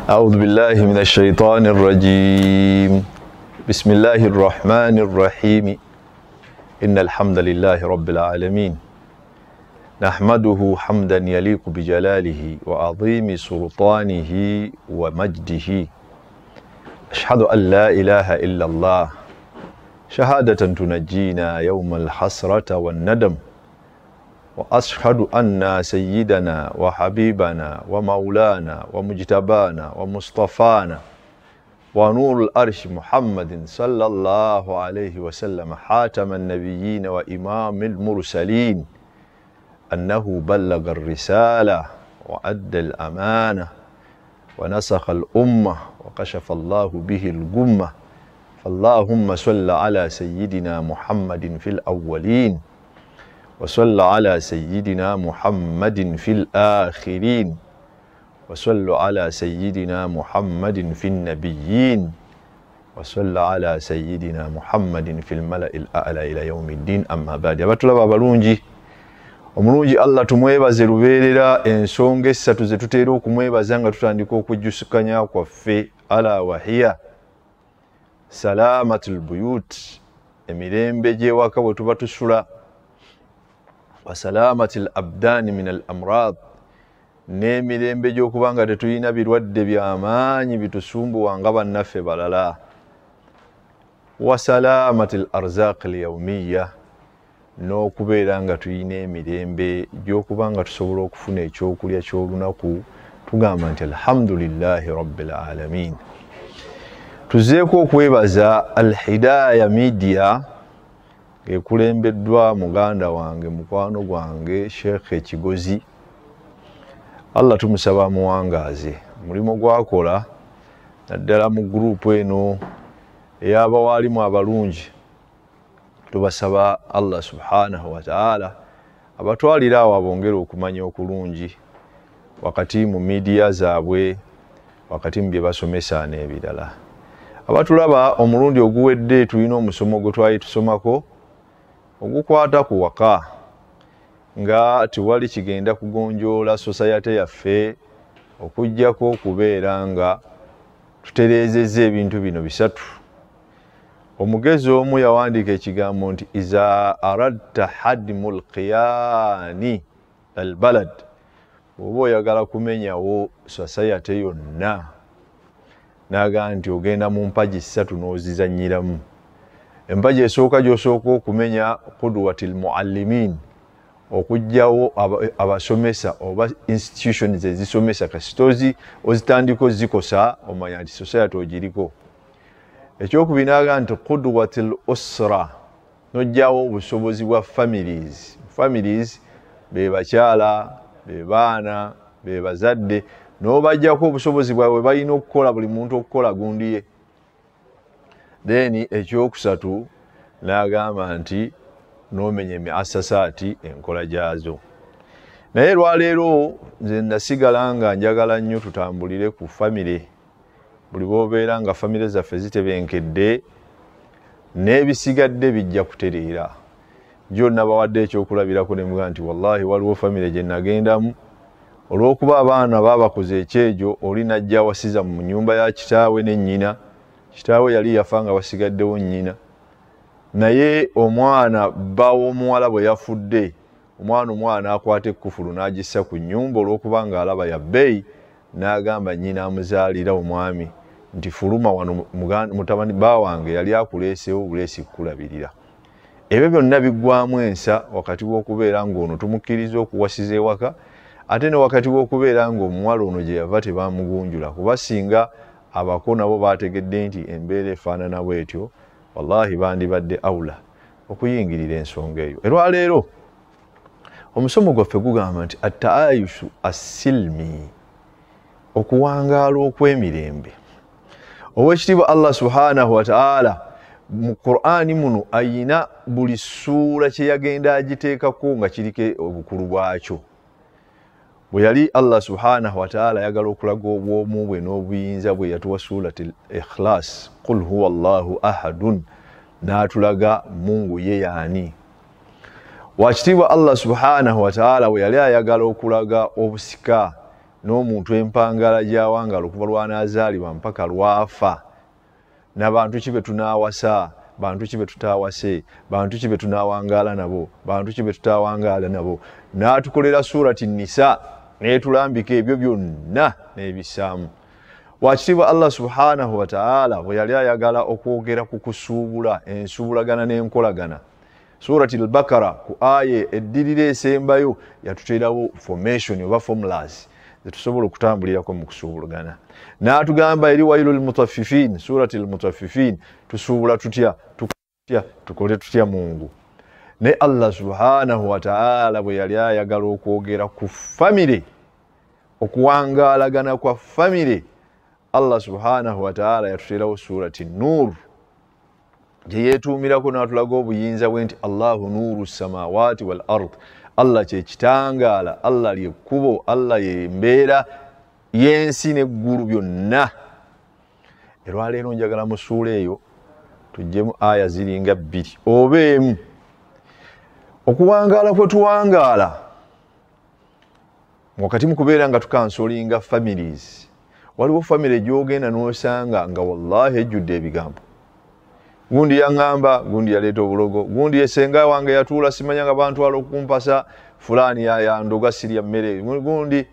أعوذ بالله من الشيطان الرجيم بسم الله الرحمن الرحيم إن الحمد لله رب العالمين نحمده حمدا يليق بجلاله وعظيم سلطانه ومجده أشهد أن لا إله إلا الله شهادة تنجينا يوم الحسرة والندم وأشهد أن سيدنا وحبيبنا ومولانا ومجتبانا ومصطفانا ونور الأرش محمد صلى الله عليه وسلم حاتم النبيين وإمام المرسلين أنه بلغ الرسالة وأدى الأمانة ونسخ الأمة وكشف الله به الغمة فاللهم صل على سيدنا محمد في الأولين وصل على سيدنا محمد في الآخرين وصل على سيدنا محمد في النبيين وصل على سيدنا محمد في الملأ الأعلى إلى يوم الدين أما بعد abatulaba abalungi omulungi Allah tumwebaze lubeerera ensonga essatu ze tuteera okumwebaza nga tutandika okujjusukanya kwaffe ala wahiya salamatul buyut emirembe gy'ewaka bwe tuba tusula wa salamatil abdani min al amrad n'emirembe gy'okubanga tetulina birwadde by'amaanyi bitusumbuwanga bannaffe balala wa salamatil arzaq al yawmiya n'okubeera nga tulina emirembe gy'okubanga tusobola okufuna ekyokulya ky'olunaku tugamba nti alhamdulillahi rabbil alamin. Tuzeeko okwebaza Al Hidaya Media ekulembeddwa muganda wange mukwano gwange Sheikh Ekigozi. Allah tumusaba muwangaaze mulimo gwakola naddala mu group eno ey'abawalimu abalungi. Tubasaba Allah subhanahu wa ta'ala abatwalira awo abongera okumanya okulungi wakati mu media zaabwe wakati mu bye basomesa n'ebirala. Abatulaba omulundi oguwedde tulina omusomo gwe twali tusomako ogukwata ku waka nga tiwali kigenda kugonjoola society yaffe okujjako okubeera nga tutereezezza ebintu bino bisatu. Omugezi omu yawandiika ekigambo nti iza aradta hadmul qiyani albalad, oba oyagala kumenyawo society yonna naga nti ogenda mu mpaji ssatu n'ozizannyiramu. Empaji esooka gy'osooka okumenya qudwatil muallimin, okujjawo abasomesa oba institutions ezisomesa kasitozi ozitandika ozikosa omanya nti society ogiriko. Ekyokubiri naga nti qudwatil usra, nojjawo obusobozi bwa families be bakyala be baana be bazadde n'obajjako obusobozi bwabwe balina okukola buli muntu okukola gundiye. Then ekyokusatu n'agamba nti n'omenya emiasasaati enkola gyazo. Naye lwaleero nze nasigala nga njagala nnyo tutambulire ku famire. Buli bw'obeera nga famire zaffe zitebenkedde n'ebisigadde bijja kutereera. Gyonna bawadde ekyokulabirako ne muga nti wallahi waliwo famire gye nagendamu olw'okuba abaana baabakoze ekyejo oli najja wasiza mu nnyumba ya kitaawe ne nnyina. Kitaawe yali yafa nga wasigaddewo nnyina, naye omwana bba w'omuwala bwe yafudde omwana akwata ekkufulu n'agissa ku nnyumba olw'okuba nga alaba ya bbeeyi, n'agamba nnyina amuzaalira omwami nti fuluma wano mutabani bba wange yali akuleesewo obuleesi kukulabirira. Ebyo byonna biggwamu ensa wakati w'okubeera ng'ono tumukkiriza okuwasiza ewaka, ate ne wakati w'okubeera ng'omuwala ono gye yava tebaamugunjula, kuba singa abako nabo bategedde nti embeera efaanana bwetyo wallahi bandibadde awula okuyingirira ensonga eyo. Olwaleero omusomo gwaffe gugamba nti attaayushu assilmi, okuwangaala okw'emirembe. Oweekitiibwa Allah subhanahu wa ta'ala mu Qur'ani muno ayina buli ssuula kye yagenda agiteekako nga kiriko obukulu bwakyo. Bwe yali Allah subhanahu wa ta'ala yagala okulaga obwomu bwe n'obuyinza bwe yatuwa suratul Ikhlas, qul huwa Allahu ahadun, n'atulaga Mungu ye yaani. Wakitiibwa Allah subhanahu wa ta'ala bwe yali ayagala okulaga obusika n'omuntu empangala gy'awangala okuva lw'anaazaalibwa mpaka lwafa, n'abantu ki be tunaawasa, bantu ki be tutaawase, bantu ki be tunaawangaala nabo, bantu ki be tutaawangaala nabo. N'atukolera surati Nisa n'etulambika ebyo byonna n'ebissaamu. Wakitiibwa Allah subhanahu wa ta'ala bwe yali ayagala okwogera ku kusuubula, ensuubulagana n'enkolagana, surati al-Bakara ku aya eddirira esembayo yatuteerawo formation oba formulas zetusobola okutambulirako mu kusuubulagana. N'atugamba eri wailul mutaffifin, surati al-mutaffifin, tusuubula tutya, tukole tutya Mungu. Ne Allah subhanahu wa ta'ala bwe yali ayagala okwogera ku family, okuwangaalagana kwa family, Allah subhanahu wa ta'ala yatuteerawo surati Nur gye yeetuumirako n'atulaga obuyinza bwe nti Allahu nuru samawati wal ard. Allah kye kitangaala, Allah lye kkubo, Allah ye mbeera y'ensi n'eggulu byonna. Olwaleero njagala mu ssuula eyo tuggyemu aya ziringa 2 oba emu. Okuwangaala kwe tuwangaala wakati mu kubeera nga tukansolinga families, waliwo family gy'ogenda n'osanga nga wallahi ejjudde ebigambo. Gundi yaŋŋamba, gundi yaleeta obulogo, gundi yesenga wange yatuula simanya nga bantwala okumpasa, fulani yandoga sirya mmere, gundi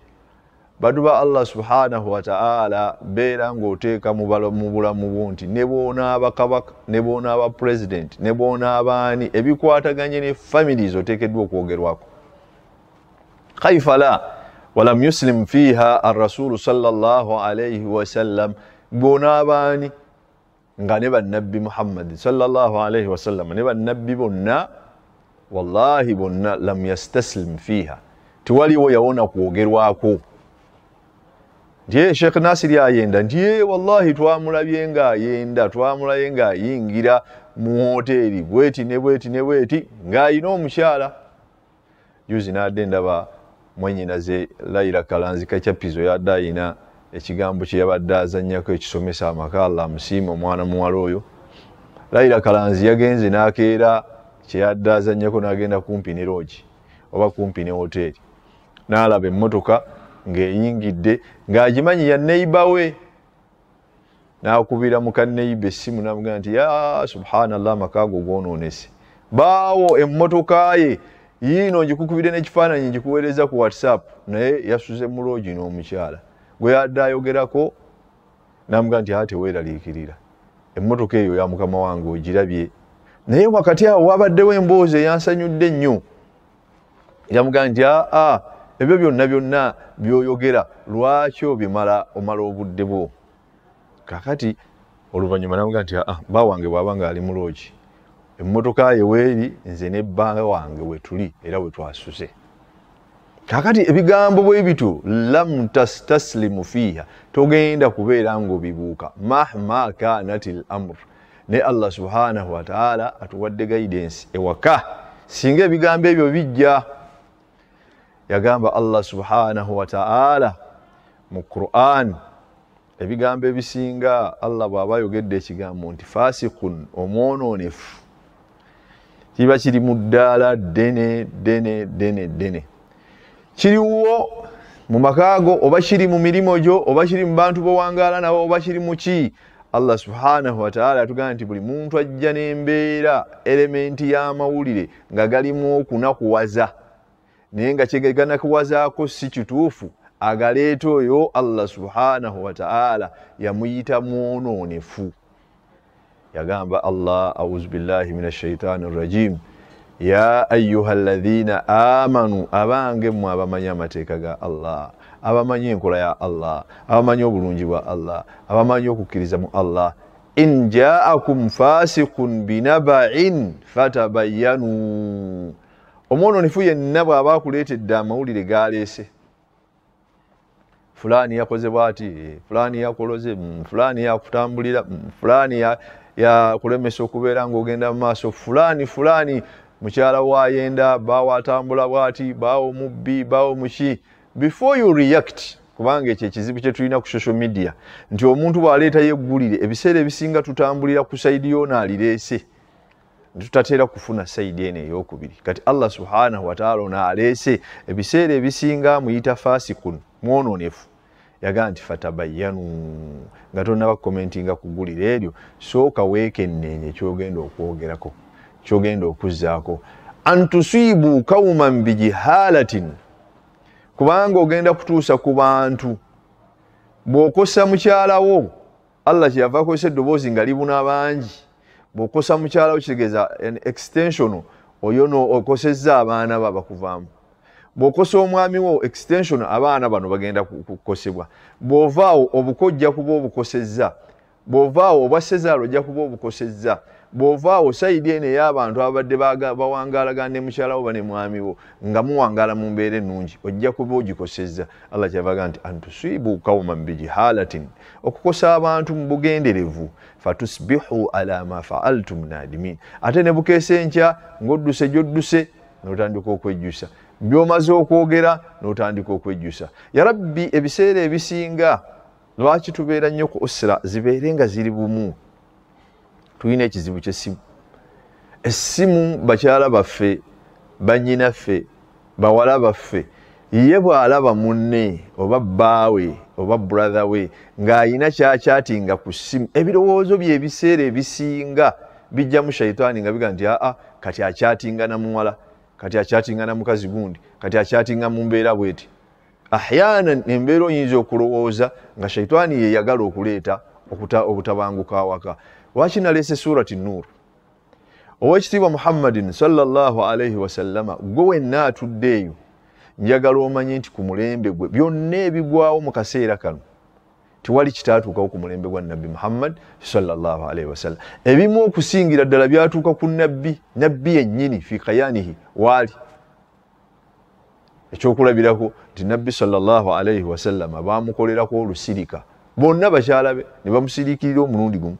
badu ba Allah subhanahu wa ta'ala beera ng'oteeka mu bulamu bwo nti ne bw'onaaba kabaka, ne bw'onaaba president, ne bw'onaaba ani, ebikwataganye ne families oteekeddwa okwogerwako. Kaifa la walam yuslim fiha ar-rasulu sallallahu alayhi wa sallam, bw'onaaba ani nga ne bannabbi Muhammad sallallahu alayhi wa sallam, ne bannabbi bonna wallahi bonna lam yastaslim fiha, tewaliwo yawona kwogerwako. Ndiye Sheikh Nasiri ayenda, ndiye wallahi twamulabye ng'ayenda, twamulabye ng'ayingira mu hoteri bweti ne bweti ne bweti ng'ayina omukyala. Juzi n'adde ndaba mwennyinaze Laila Kalanzi Kachapizo yadde ayina ekigambo kye yabadde azannyako ekisomesa amaka, Allah musiima omwana muwala oyo. Laila Kalanzi yagenze n'akeera kye yadde azannyako n'agenda kumpi ne lodge oba kumpi ne hoteri, n'alaba emmotoka ng'eyingidde ng'agimanyi ya neighbor we, n'akubira muka neighbor essimu n'amugamba nti ya subhanallah makaago gwonoonese, baawo emmotoka ye yiino ngikukubire n'ekifaananyi ngikuweereza ku WhatsApp, naye yasuze mu lodge n'omukyala gwe yadde ayogerako. N'amugamba nti ate weeraliikirira, emmotoka eyo ya mukama wange ogirabye. Naye wakati awo wabaddewo emboozi eyansanyudde ennyo, yamugamba nti ebyo byonna by'oyogera lwaki omala obudde bwo. Kakati oluvannyuma n'amugamba nti bba wange bw'aba ng'ali mu lodge, emmotoka ye weeri, nze ne bba wange we tuli era we twasuze. Kakati ebigambo bwe bitu lam tastaslimu fiha, togenda kubeera ng'obibuuka mahma kanatil amr. Ne Allah subhanahu wa ta'ala atuwadde guidance ewaka singa ebigambo ebyo bijja. Yagamba Allah subhanahu wa ta'ala mu Qur'an, ebigambo ebisinga Allah bw'aba ayogedde ekigambo nti fasiqun, omwonoonefu, kiba kiri mu ddaala ddene. Kiriwo mu makaago, oba kiri mu mirimu gyo, oba kiri mu bantu bowangaala nabo, oba kiri mu ki. Allah subhanahu wa ta'ala atugamba nti buli muntu ajja n'embeera elementi y'amawulire nga galimu okunakuwaza, naye nga kyeganakuwazaako si kituufu, agaleeta oyo Allah subhanahu wa ta'ala yamuyita mwonoonefu. Yagamba Allah, auzu billahi minash shaitani rrajim, ya ayyuha alladhina amanu, abange mmwe abamanyi amateeka ga Allah, abamanyi enkola ya Allah, abamanyi obulungi bwa Allah, abamanyi okukkiriza mu Allah, in ja'akum fasiqun binaba'in fatabayyanu. Omwonoonefu yenna bw'aba akuleetedde amawulire galeese, fulani yakoze bw'ati, fulani yakoloze, fulani yakutambulira, fulani yakulemesa okubeera ng'ogenda mu maaso, fulani mukyala wayenda, baawo atambula bw'ati, baawo mubbi, baawo muki. Before you react, kubanga ekyo ekizibu kye tulina ku social media, nti omuntu bw'aleetayo eggulire, ebiseera ebisinga tutambulira ku sayidi yoona alireese, tutateera kufuna sayidi eno ey'okubiri. Kati Allah subhanahu wa ta'ala ono aleese, ebiseera ebisinga amuyita fasikun, mwonoonefu. yaga nti fatabayyanu nga tonnaba commentinga kugulira eryo sooka weekenneenye kyogenda okwogerako kyogenda okuzzaako antusibu qauman bijihalatin kubanga ogenda kutuusa ku bantu bw'okosa mukyalawo Allah kyeyava akozesa eddoboozi nga libuna bangi bw'okosa mukyalawo kitegeeza an extension oyo no okosezza abaana babakuvaamu bw'okosa omwami wo extension abaana bano bagenda kukosebwa bw'ovaawo obukojja kuba obukosezza bw'ovaawo obwassezaalo ojja kuba obukosezza bw'ovaawo sayidi eno ey'abantu ababadde bawangalagana ne mukyalawo bane mwami wo nga muwangala mu mbeera ennungi ojja kuba ogikosezza Allah kyavaga nti antusibu qauman bijihalatin okukosa abantu mu bugenderevu fatusbihu ala ma faaltum nadimin ate ne bukeesa enkya ng'odduse gy'odduse n'otandika okwejjusa by'omaze okwogera n'otandika okwejjusa ya rabbi ebiseera ebisinga lwaki tubeera nnyo ku usra zibeere nga ziri bumu tulina ekizibu ky'essimu essimu bakyala baffe bannyinaffe bawala baffe ye bw'alaba munne oba bbaawe oba brother we ng'ayina kyakyatinga ku ssimu ebirowoozo bye ebiseera ebisinga bijja mu shaitaani nga biga nti aa kati akyatinga na muwala kati akyatinga na mukazi gundi kati akyatinga mu mbeera bweti ahyanan embeera oyinza okulowooza nga shaitaani ye yagala okuleeta obutabanguka awaka lwaki naleese surati Nur owekitiibwa Muhammadin sallallahu alaihi wasallama gwe wenna atudde eyo njagala omanye nti ku mulembe gwe byonna ebigwawo mu kaseera kano tiwali kitaatuukawo ku mulembe gwa nabbi Muhammad sallallahu alaihi wasallam ebimu okusingira ddala byatuuka ku nabbi yennyini fi kayanihi waali ekyokulabirako nti nabbi sallallahu alaihi wasallama baamukolerako olusirika bonna bakyala be ne bamusirikirira omulundi gumu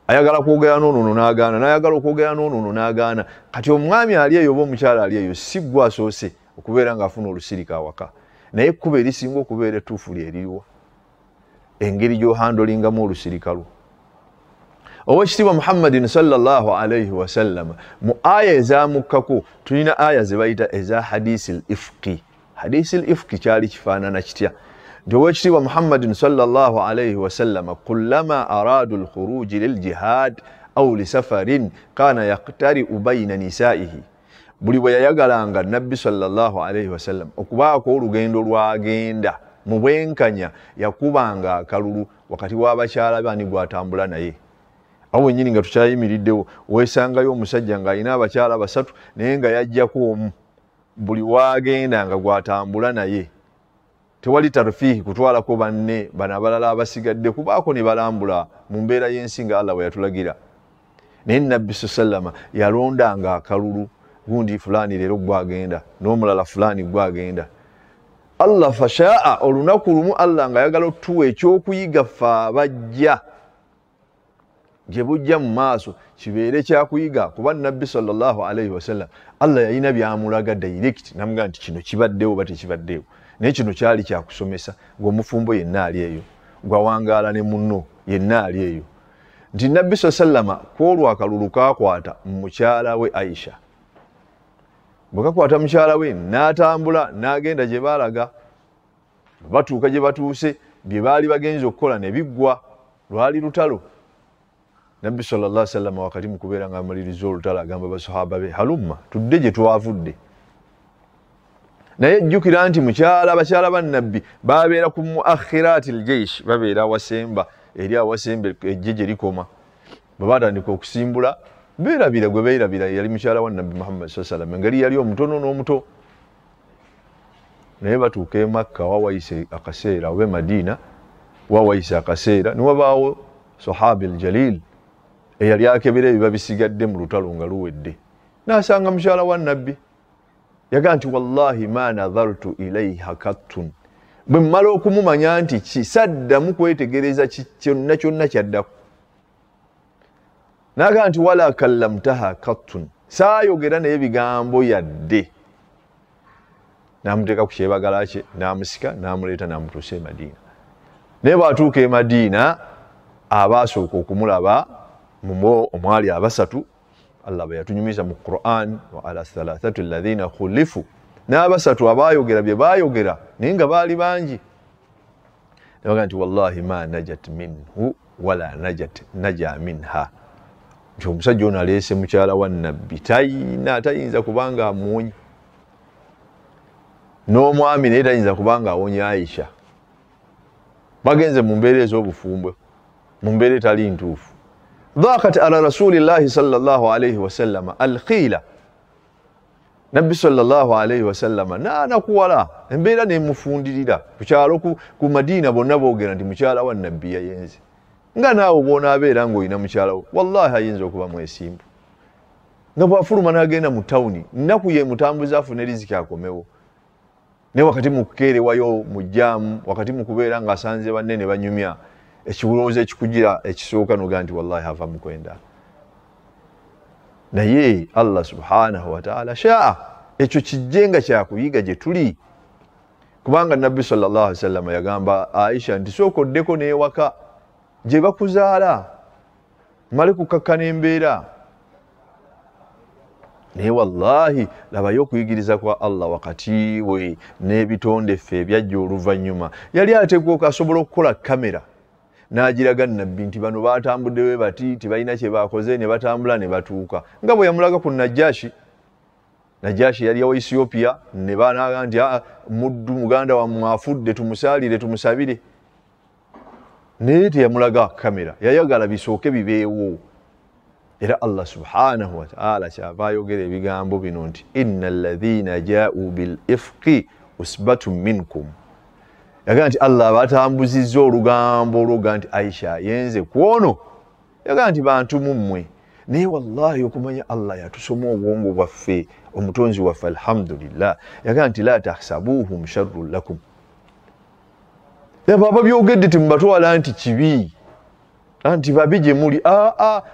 ayagala kwogera n'ono n'agaana n'ayagala okwogera n'ono n'agaana kati omwami ali eyo oba omukyala ali eyo si gwe asoose okubeera ng'afuna olusirika awaka naye ekkuba erisinga okubeera ettuufu lyeriwa engeri gy'ohandolingamu olusirika lwo owekitiibwa Muhammadin sallallahu alaihi wasallam mu aya ezaamukkako tulina aya ze bayita eza hadisi ifqi hadisi ifqi kyali kifaanana kitya nti owekitiibwa Muhammadin sallallahu alaihi wasallam kullama aradu alkhuruji liljihad au lisafarin kana yaqtari'u bayna nisaihi buli bwe yayagalanga nabbi sallallahu alaihi wasallam okubaako olugendo lwagenda mu bwenkanya yakubanga akalulu wakati w'abakyala bani gwatambula naye awo nyini nga tukyayimiriddewo weesangayo omusajja ng'alina abakyala basatu naye nga yajjako omu buli wagenda nga gwatambula naye tewali tarfihi kutwalako banne bano abalala abasigadde kubaako ne balambula mu mbeera y'ensi nga Allah bwe yatulagira naye nabbi sallama yalondanga akalulu gundi fulani leero gwagenda n'omulala fulani gwagenda Allah fashaa olunaku lumu Allah nga yagala otuwa ekyokuyiga ffe abajja gye bujja mu maaso kibeere kyakuyiga kuba nabbi sallallahu alaihi wasallam Allah yalina byamulaga direct namugamba nti kino kibaddewo oba tekibaddewo naye kino kyali kyakusomesa ng'omufumbo yenna ali eyo gwawangaala ne munno yenna ali eyo nti nabbi sallama kwolwo akalulu kakwata mukyala we Aisha bwe kakwata mukyala we n'atambula n'agenda gye baalaga batuuka gye batuuse bye baali bagenza okukola ne biggwa lwali lutalo nabbi sallallahu alaihi wasallam wakati mu kubeera ng'amaliriza olutalo agamba basahaba be halumma tudde gye twavudde naye jjukira nti bakyala ba nabbi babeera ku muakhirati aljeish babeera awasemba eri awasemba ejje gye likoma bwe batandika okusimbula beerabira gwe beerabira yali mukyala wa nabbi Muhammad sallallahu alaihi wasallam engeri yali omutono n'omuto naye batuuka e Makka wawayise akaseera oba Madina wawayise akaseera ne wabaawo sahabi aljalil eyali akebera ebiba bisigadde mu lutalo nga luwedde n'asanga mukyala wa nabbi yaga nti wallahi ma nadhartu ilaiha kattun bwe mmala okumumanya nti kisaddamu kwetegereza kyonna kyonna kyaddako naga nti wala kallamtaha kattun saayogera naye bigambo yadde n'amuteeka ku kyebagala kye n'amusika n'amuleeta n'amutuusa e Madiina naye bw'atuuka e Madiina abaasooka okumulaba mu omwali abasatu Allah bwe yatunyumiza mu Qur'an wa ala thalathatu alladhina khulifu n'abasatu abaayogera bye baayogera naye nga baali bangi yaga nti wallahi ma najat minhu wala naja minha. Nti omusajja ono aleese mukyala wa nabbi tayinza kubanga amuwonye, n'omwami naye tayinza kubanga awonye Aisha. Bagenze mu mbeera ez'obufumbwe, mu mbeera etali ntuufu. Dhaqat ala rasulillahi sallallahu alayhi wasallam alkhila. Nabbi sallallahu alayhi wasallam nakuwala embeera nemufundirira ku kyalo ku Madina bonna boogera nti mukyala wa nabbi yayenze. Nga naawe bw'onaabeera ng'olina mukyala wo wallahi ayinza okuba mwesimbu, nga bw'afuluma n'agenda mu tawuni nnaku ye mutambuza afune riziki akomewo, ne wakati mu kukeerewayo mu jjaamu, wakati mu kubeera ng'asanze banne ne banyumya, ekibuloozo ekikugira ekisooka n'ogaa nti wallahi ava mu kwenda. Naye Allah subhanahu wa ta'ala shaa ekyo kijje nga kyakuyiga gye tuli, kubanga Nabbi sallallahu alaihi wasallam yagamba Aisha nti sooka oddeko n'ewaka gye bakuzaala male kukakkana embeera. Naye wallahi labayo okuyigiriza kwa Allah wakati we n'ebitonde ffe ebyajja oluvannyuma. Yali ateguka asobola okukola kamera n'agiraga Nabbi nti bano baatambudde we bati tibalina kye baakoze, ne batambula ne batuuka nga bwe yamulaga ku Najashi. Najashi yali wa Ethiopia, ne banaaga nti muddu muganda wa mwafudde tumusaalire tumusabire. Naye teyamulaga kamera, yayagala bisooke bibeewo. Era Allah subhanahu wa ta'ala kyava ayogera ebigambo bino nti innal ladhina jaa'u bil ifqi usbatun minkum. Yaga nti Allah batambuzizza olugambo olwoga nti Aisha yenze kwono, yaga nti bantu mummwe. Naye wallahi okumanya Allah yatusoma obwongo bwaffe, omutonzi waffe alhamdulillah. Yaga nti la tahsabuhum sharrun lakum. Baba byogedde timubatwala nti kibi, anti babi gye muli,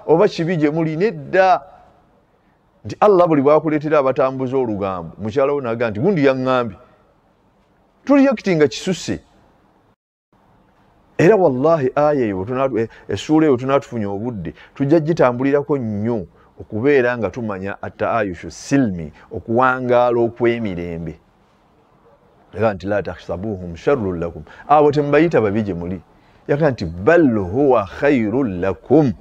oba kibi gye muli, nedda. Nti Allah buli bwakuleetera abatambuza olugambo, mukyala wo n'aga nti gundi yaŋŋambye, tuli yakitinga kisusse. Era wallahi aya eyo essuula eyo tunaatufunye obudde tujja gitambulirako nnyo okubeera nga tumanya ataayushu silmi, okuwangaala okw'emirembe. Yaga nti la tahsabuhum sharrun lakum, abo temubayita babi gye muli. Yaga nti bal huwa khairun lakum,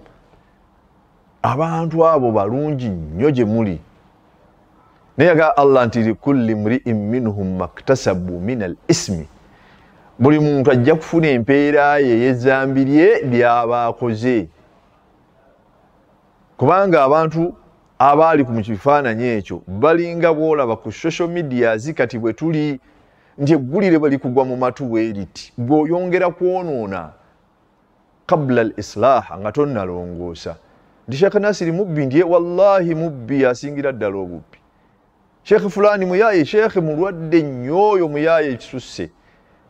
abantu abo balungi nnyo gye muli. Naye yaga Allah nti likulli mri'in minhum maktasabu min al ismi, buli muntu ajja kufuna empeera ye y'ezzambi lye ly'abaakoze. Kubanga abantu abaali ku kifaananyi ekyo balinga bw'olaba ku social media zikati bwe tuli, nti eggulire bwe likugwa mu matu bwe liti, bw'oyongera kwonoona qabla al islaha nga tonnalongoosa. Nti Sheikh Nasiri mubbi, ndiye wallahi mubbi asingira ddala obubbi. Sheikh fulani muyaye, Sheikh mulwadde nnyo oyo muyaye ekisusse,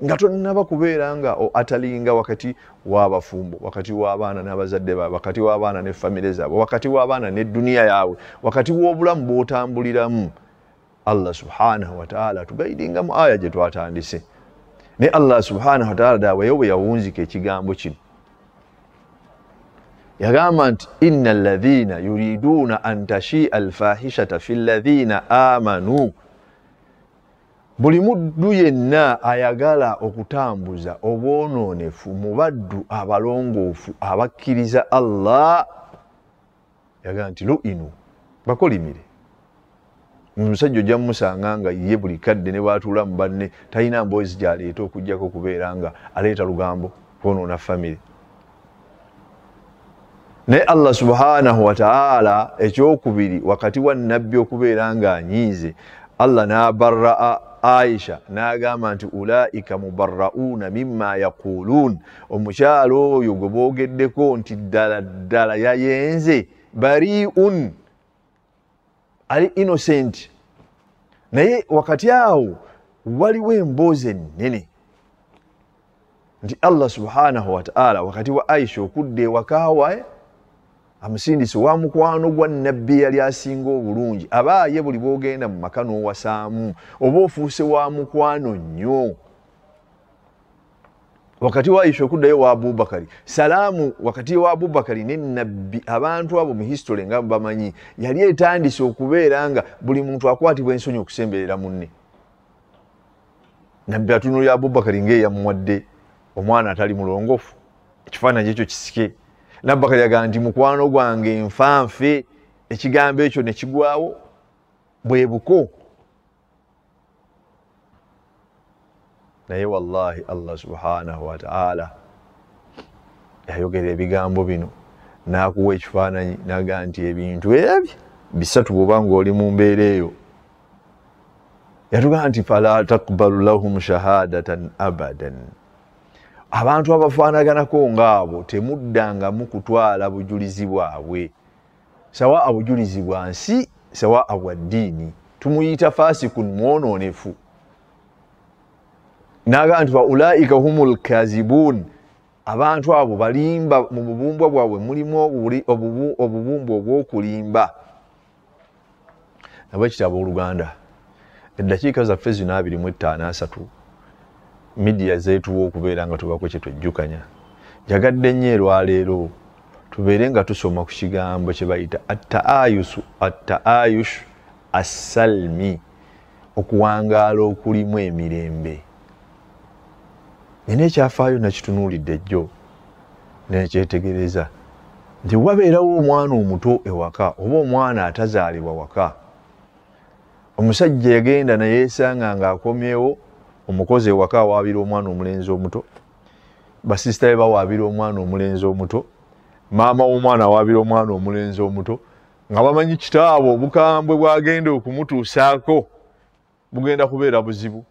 nga tonnaba kubeera nga atalinga wakati w'abafumbo, wakati w'abaana n'abazadde baabwe, wakati w'abaana ne famire zaabwe, wakati w'abaana n'edduniya yaabwe, wakati w'obulamu bw'otambuliramu. Allah subhanahu wa ta'ala tugaidinga mu aya gye twatandise. Ne Allah subhanahu wa ta'ala daweyo bwe yawunzika ekigambo kino, yagamba nti inna alladhina yuriduna an tashia alfahishata fi alladhina amanu, buli muddu yenna ayagala okutambuza obwonoonefu mu baddu abalongoofu abakkiriza Allah, yagamba nti lu'inu, bakolimire. Omusajja ojja mumusanga nga ye buli kadde ne bwatuula mu banne talina mboozi gy'aleeta okujjako okubeera nga aleeta lugambo kwonoona famire. Naye Allah subhanahu wa ta'ala ekyokubiri wakati wa nabbi okubeera nga anyiize, Allah n'abarra'a Aisha n'agamba nti ulaika mubarra'una mimma yaqulun, omukyalo oyo gwe boogeddeko nti ddala ddala yayenze, bari'un, ali innocent. Naye wakati awo waliwo emboozi ennene nti Allah subhanahu wa ta'ala wakati wa Aisha okudde ewaka amusindise wa mukwano gwa nabbi yali asinga obulungi, abaaye buli bwogenda mu maka n'owasaamu oba ofuuse wa mukwano nnyo. Wakati wa Aisha okuddayo wa Abubakari, salaamu wakati wa Abubakari ne nabbi, abantu abo mu history nga bamanyi yali etandise okubeera nga buli muntu akwatibwa ensonyi okusemberera munne. Nabbi atunulira Abubakari ng'eyamuwadde omwana atali mulongofu ekifaananyi ekyo kisike Nabbakali yagaa nti mukwano gwange nfanfe ekigambo ekyo ne kigwawo bwe buko naye wallahi Allah subhanahu wa ta'ala yayogera ebigambo bino n'akuwa ekifaananyi n'agaa nti ebintu ebyo bisatu bw'oba ng'oli mu mbeera eyo yatugaa nti fala taqbalu lahum shahadatan abadan abantu abafaanaganako ng'abo temuddangamu kutwala bujulizi bwabwe sawa abujulizi bwa nsi sawa abwa ddiini tumuyita fasikun mwonoonefu n'agaa nti faulaika humul kazibun abantu abo balimba mu bubumbwa bwabwe mulimu obubumbwa obw'okulimba nabwekitabo Oluganda eddakiika zaffe zino 25 media zeetuwa okubeera nga tubako kye twejjukanya njagadde nnyo olwaleero tubeere nga tusoma ku kigambo kye bayita at-ta'ayush as-salmi okuwangaala okulimu emirembe nina ekyafaayo nakitunuulidde jjo nekyetegereza nti wabeerawo omwana omuto ewaka oba omwana atazaalibwa waka omusajja yagenda nayeesanga ng'akomyewo omukozi ewaka awaabira omwana omulenzi omuto basisita be bawaabira omwana omulenzi omuto maama w'omwana awaabira omwana omulenzi omuto nga bamanyi kitaabwe obukambwe bwagenda okumutuusaako bugenda kubeera buzibu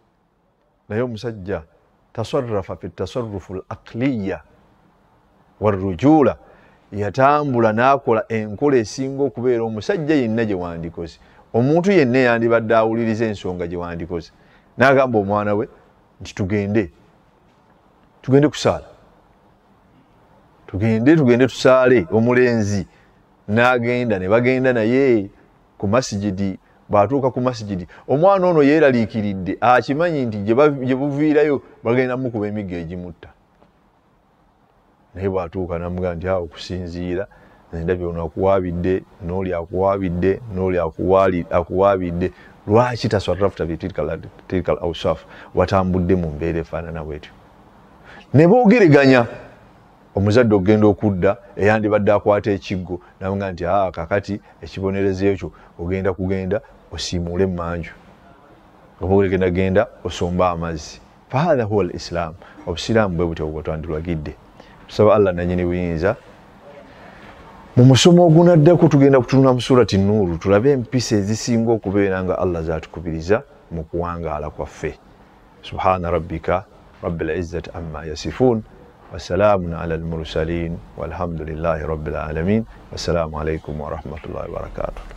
naye omusajja tasarrafa fi tasarrufu al-aqliya warrujula yatambula n'akola enkola esinga okubeera omusajja yenna gye wandikoze omuntu yenna yandibadde awuliriza ensonga gye wandikoze n'agamba omwana we nti tugende kusaala tugende tusaale omulenzi n'agenda ne bagenda naye ku masijidi bw'atuuka ku masijidi omwana ono yeeraliikiridde akimanyi nti gye buviirayo bagenda mukuba emigga egimutta naye bw'atuuka n'amugamba nti awo okusinziira ndabye ono akuwaabidde n'oli akuwaabidde n'oli akuwaabidde lwaki tasarrafta bitilka al-awsaf watambudde mu mbeera efaanana bwetyo ne boogeraganya omuzadde ogenda okudda eyandibadde akwata ekiggo namugamba nti kakati ekibonerezo ekyo ogenda kugenda osiimuule emmanju oba ogendagenda osomba amazzi fahatha huwa al-islam obusiraamu bwe butyo bwetwandilwagidde tusaba Allah nannyini buyinza mu musomo ogunaddako tugenda kutunula mu surati Nuuru tulabe empisa ezisinga okubeera nga Allah zaatukubiriza mu kuwangaala kwaffe subhana rabbika rabbil izzati amma yasifun wasalaamun ala al-mursalin walhamdulillahi rabbil alamin wasalaamu alaykum wa rahmatullahi wa barakatuh